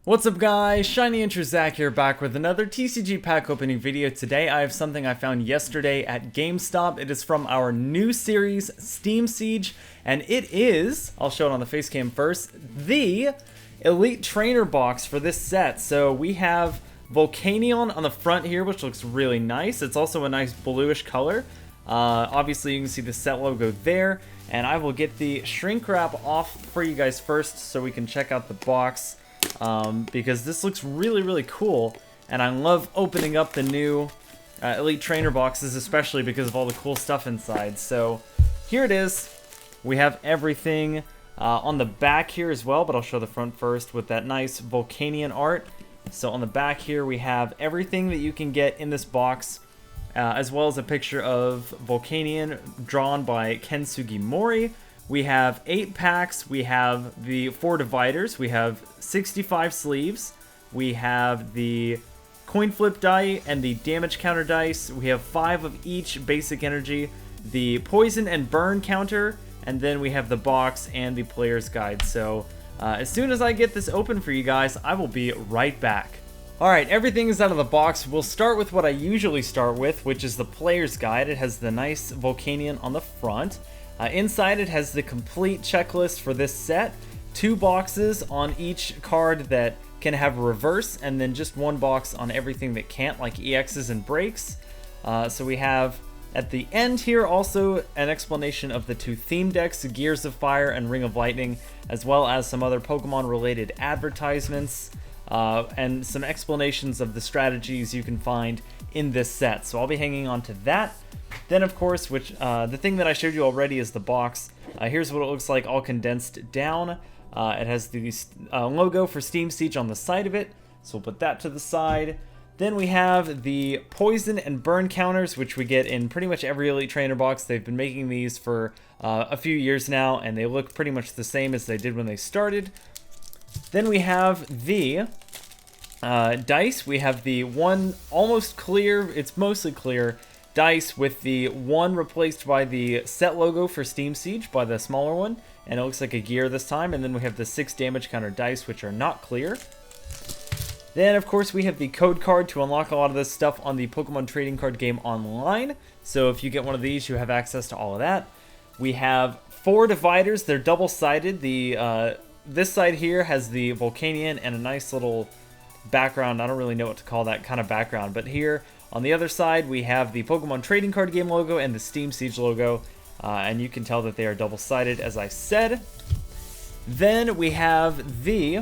What's up guys, shinyhunterzach here, back with another TCG pack opening video. Today I have something I found yesterday at GameStop. It is from our new series, Steam Siege, and it is, I'll show it on the face cam first, the Elite Trainer box for this set. So we have Volcanion on the front here, which looks really nice. It's also a nice bluish color. Obviously you can see the set logo there, and I will get the shrink wrap off for you guys first so we can check out the box. Because this looks really cool, and I love opening up the new Elite Trainer boxes, especially because of all the cool stuff inside. So here it is. We have everything on the back here as well, but I'll show the front first with that nice Volcanion art. So on the back here we have everything that you can get in this box, as well as a picture of Volcanion drawn by Ken Sugimori. We have 8 packs, we have the 4 dividers, we have 65 sleeves, we have the coin flip die and the damage counter dice, we have 5 of each basic energy, the poison and burn counter, and then we have the box and the player's guide. So as soon as I get this open for you guys, I will be right back. Alright, everything is out of the box. We'll start with what I usually start with, which is the player's guide. It has the nice Volcanion on the front. Inside it has the complete checklist for this set, 2 boxes on each card that can have a reverse, and then just 1 box on everything that can't, like EXs and breaks. So we have at the end here also an explanation of the 2 theme decks, Gears of Fire and Ring of Lightning, as well as some other Pokemon related advertisements, and some explanations of the strategies you can find in this set. So I'll be hanging on to that. Then, of course, the thing that I showed you already is the box. Here's what it looks like all condensed down. It has the logo for Steam Siege on the side of it, so we'll put that to the side. Then we have the poison and burn counters, which we get in pretty much every Elite Trainer box. They've been making these for a few years now, and they look pretty much the same as they did when they started. Then we have the dice. We have the one almost clear, it's mostly clear, dice with the 1 replaced by the set logo for Steam Siege, by the smaller one, and it looks like a gear this time. And then we have the 6 damage counter dice, which are not clear. Then of course we have the code card to unlock a lot of this stuff on the Pokemon trading card game online, so if you get one of these you have access to all of that. We have 4 dividers. They're double-sided. This side here has the Volcanion and a nice little background. I don't really know what to call that kind of background, but here on the other side, we have the Pokemon Trading Card Game logo and the Steam Siege logo, and you can tell that they are double-sided, as I said. Then we have the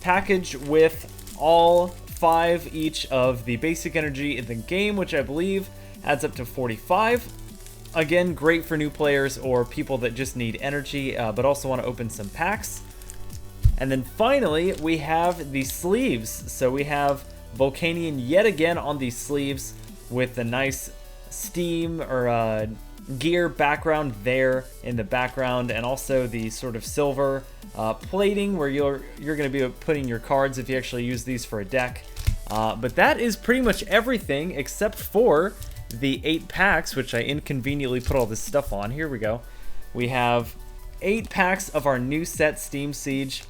package with all 5 each of the basic energy in the game, which I believe adds up to 45. Again, great for new players or people that just need energy, but also want to open some packs. And then finally, we have the sleeves. So we have Volcanion yet again on these sleeves with the nice steam or gear background there in the background, and also the sort of silver plating where you're going to be putting your cards if you actually use these for a deck. But that is pretty much everything except for the 8 packs, which I inconveniently put all this stuff on. Here we go. We have 8 packs of our new set, Steam Siege.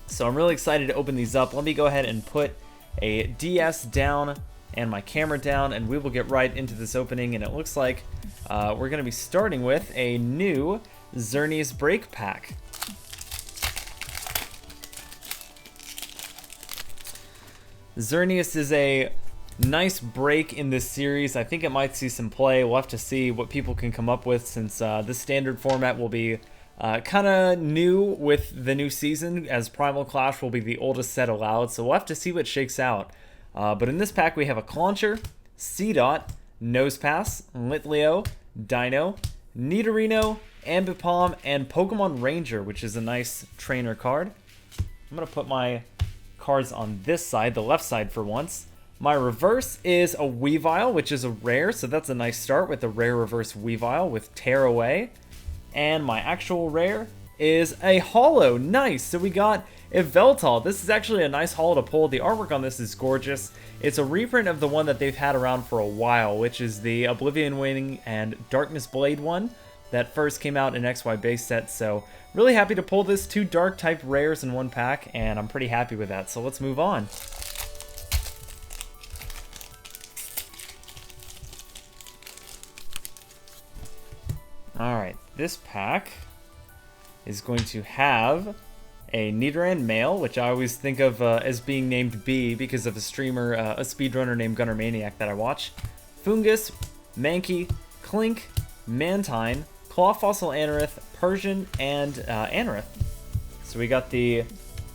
So I'm really excited to open these up. Let me go ahead and put a DS down and my camera down, and we will get right into this opening. And it looks like we're going to be starting with a new Xerneas Break pack. Xerneas is a nice break in this series. I think it might see some play. We'll have to see what people can come up with, since this standard format will be kind of new with the new season, as Primal Clash will be the oldest set allowed, so we'll have to see what shakes out. But in this pack we have a Clauncher, Seedot, Nosepass, Litleo, Dino, Nidorino, Ambipom, and Pokemon Ranger, which is a nice trainer card. I'm going to put my cards on this side, the left side for once. My reverse is a Weavile, which is a rare, so that's a nice start with a rare reverse Weavile with Tear Away. And my actual rare is a holo. Nice. So we got a Veltal. This is actually a nice holo to pull. The artwork on this is gorgeous. It's a reprint of the one that they've had around for a while, which is the Oblivion Wing and Darkness Blade one. that first came out in XY base set. So really happy to pull this 2 dark type rares in one pack, and I'm pretty happy with that. So let's move on. Alright, this pack is going to have a Nidoran male, which I always think of as being named B because of a streamer, a speedrunner named Gunner Maniac that I watch. Fungus, Mankey, Clink, Mantine, Claw Fossil Anorith, Persian, and Anorith. So we got the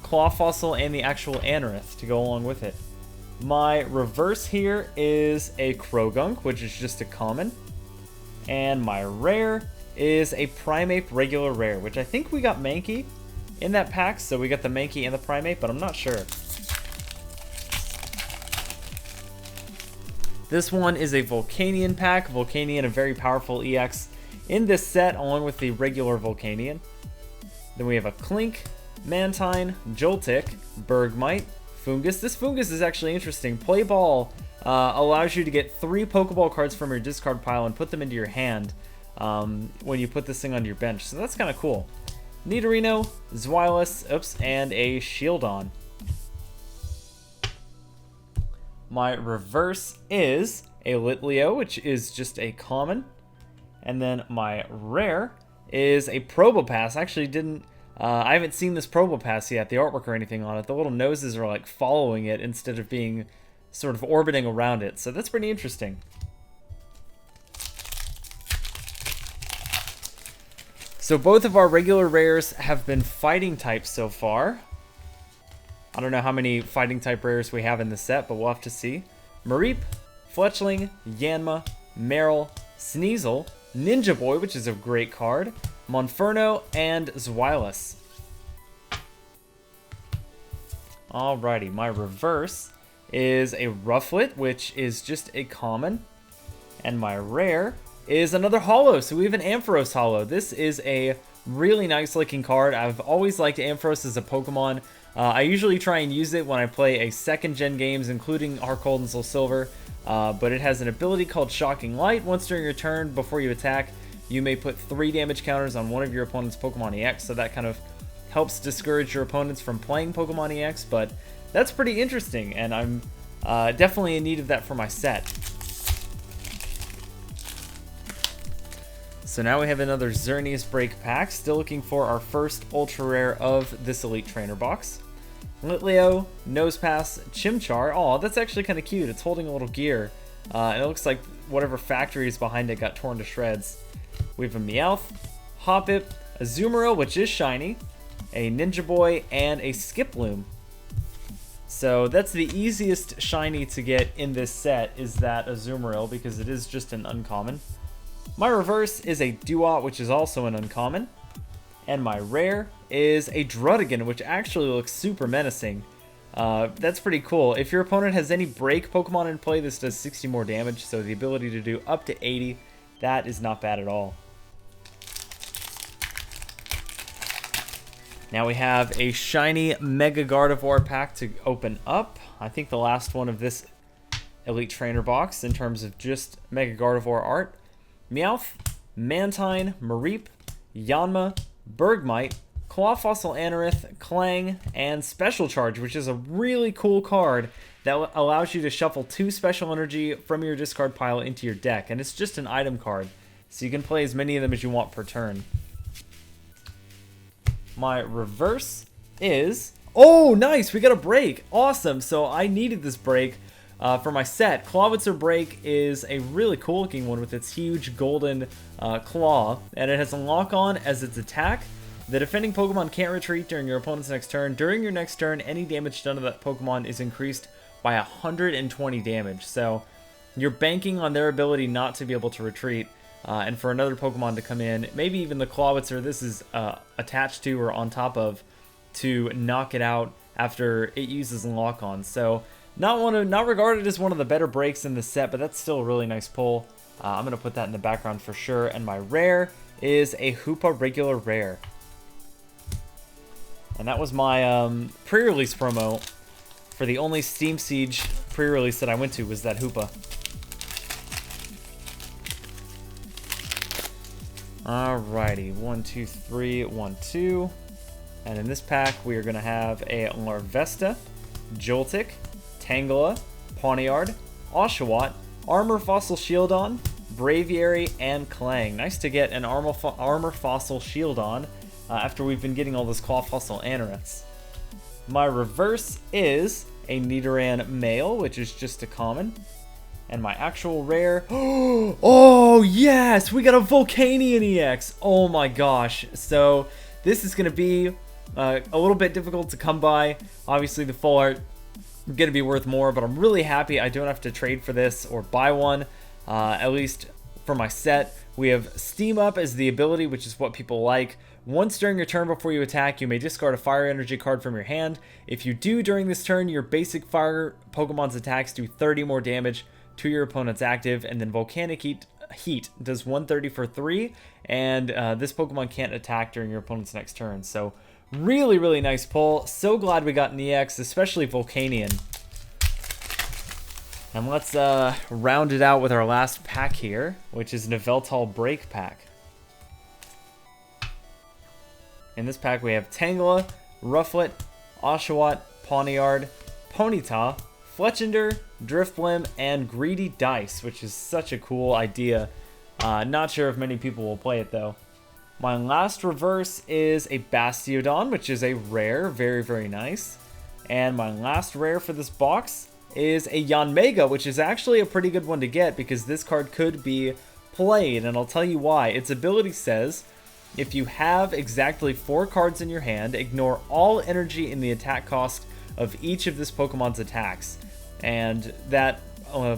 Claw Fossil and the actual Anorith to go along with it. My reverse here is a Krogunk, which is just a common. And my rare is a Primeape regular rare, which I think we got Mankey in that pack, so we got the Mankey and the Primeape, but I'm not sure. This one is a Volcanion pack. Volcanion, a very powerful EX in this set, along with the regular Volcanion. Then we have a Clink, Mantine, Joltik, Bergmite, Fungus. This Fungus is actually interesting. Play Ball allows you to get 3 Pokeball cards from your discard pile and put them into your hand when you put this thing on your bench, so that's kind of cool. Nidorino, Zweilous, and a Shieldon. My reverse is a Litleo, which is just a common. And then my rare is a Probopass. Actually I haven't seen this Probopass yet, the artwork or anything on it. The little noses are like following it instead of being sort of orbiting around it. So that's pretty interesting. So both of our regular rares have been fighting types so far. I don't know how many fighting type rares we have in the set, but we'll have to see. Mareep, Fletchling, Yanma, Marill, Sneasel, Ninja Boy, which is a great card, Monferno, and Zweilous. Alrighty, my reverse is a Rufflet, which is just a common. And my rare is another holo, so we have an Ampharos holo. This is a really nice looking card. I've always liked Ampharos as a Pokemon. I usually try and use it when I play a second gen games, including Heart Gold and Soul Silver, but it has an ability called Shocking Light. Once during your turn, before you attack, you may put 3 damage counters on one of your opponent's Pokemon EX, so that kind of helps discourage your opponents from playing Pokemon EX, but that's pretty interesting, and I'm definitely in need of that for my set. So now we have another Xerneas Break pack, still looking for our first ultra rare of this Elite Trainer box. Litleo, Nosepass, Chimchar. Oh, that's actually kind of cute. It's holding a little gear, and it looks like whatever factory is behind it got torn to shreds. We have a Meowth, Hoppip, a Azumarill, which is shiny, a Ninja Boy, and a Skiploom. So that's the easiest shiny to get in this set, is that Azumarill, because it is just an uncommon. My reverse is a Duat, which is also an uncommon. And my rare is a Druddigon, which actually looks super menacing. That's pretty cool. If your opponent has any break Pokemon in play, this does 60 more damage, so the ability to do up to 80, that is not bad at all. Now we have a shiny Mega Gardevoir pack to open up. I think the last one of this Elite Trainer box in terms of just Mega Gardevoir art. Meowth, Mantine, Mareep, Yanma, Bergmite, Claw Fossil Anorith, Clang, and Special Charge, which is a really cool card that allows you to shuffle 2 special energy from your discard pile into your deck, and it's just an item card, so you can play as many of them as you want per turn. My reverse is... Oh, nice! We got a break! Awesome! So I needed this break for my set. Clawitzer Break is a really cool looking one with its huge golden claw, and it has a lock-on as its attack. The defending Pokemon can't retreat during your opponent's next turn. During your next turn, any damage done to that Pokemon is increased by 120 damage. So you're banking on their ability not to be able to retreat, and for another Pokemon to come in, maybe even the Clawitzer this is attached to or on top of, to knock it out after it uses lock-on. So not regarded as one of the better breaks in the set, but that's still a really nice pull. I'm going to put that in the background for sure. And my rare is a Hoopa regular rare. And that was my pre-release promo for the only Steam Siege pre-release that I went to, was that Hoopa. Alrighty, 1, 2, 3, 1, 2. And in this pack, we are going to have a Larvesta, Joltik, Tangela, Pawniard, Oshawott, Armor Fossil Shieldon, Braviary, and Clang. Nice to get an Armor Fossil Shieldon after we've been getting all those Claw Fossil Anoriths. My reverse is a Nidoran Male, which is just a common. And my actual rare... Oh, yes! We got a Volcanion EX! Oh my gosh. So, this is going to be a little bit difficult to come by. Obviously, the full art is going to be worth more, but I'm really happy I don't have to trade for this or buy one, at least for my set. We have Steam Up as the ability, which is what people like. Once during your turn before you attack, you may discard a fire energy card from your hand. If you do during this turn, your basic fire Pokemon's attacks do 30 more damage to your opponent's active, and then Volcanic Heat does 130 for 3, and this Pokemon can't attack during your opponent's next turn. So really, really nice pull. So glad we got an EX, especially Volcanion. And let's round it out with our last pack here, which is an Yveltal Break pack. In this pack we have Tangela, Rufflet, Oshawott, Pawniard, Ponyta, Fletchinder, Drifblim, and Greedy Dice, which is such a cool idea. Not sure if many people will play it though. My last reverse is a Bastiodon, which is a rare, very, very nice. And my last rare for this box is a Yanmega, which is actually a pretty good one to get because this card could be played, and I'll tell you why. Its ability says, if you have exactly 4 cards in your hand, ignore all energy in the attack cost of each of this Pokemon's attacks. And that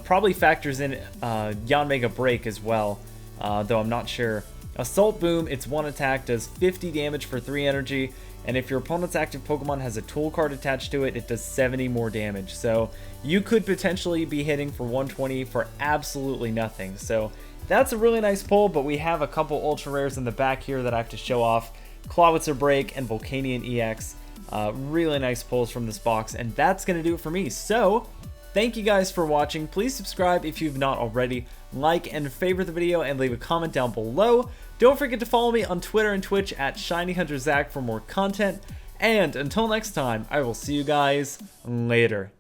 probably factors in Yanmega Break as well, though I'm not sure. Assault Boom, its one attack does 50 damage for 3 energy, and if your opponent's active Pokemon has a tool card attached to it, it does 70 more damage. So you could potentially be hitting for 120 for absolutely nothing. So that's a really nice pull, but we have a couple ultra rares in the back here that I have to show off. Clawitzer Break and Volcanion EX. Really nice pulls from this box, and that's going to do it for me. So thank you guys for watching. Please subscribe if you've not already. Like and favorite the video and leave a comment down below. Don't forget to follow me on Twitter and Twitch at shinyhunterzach for more content. And until next time, I will see you guys later.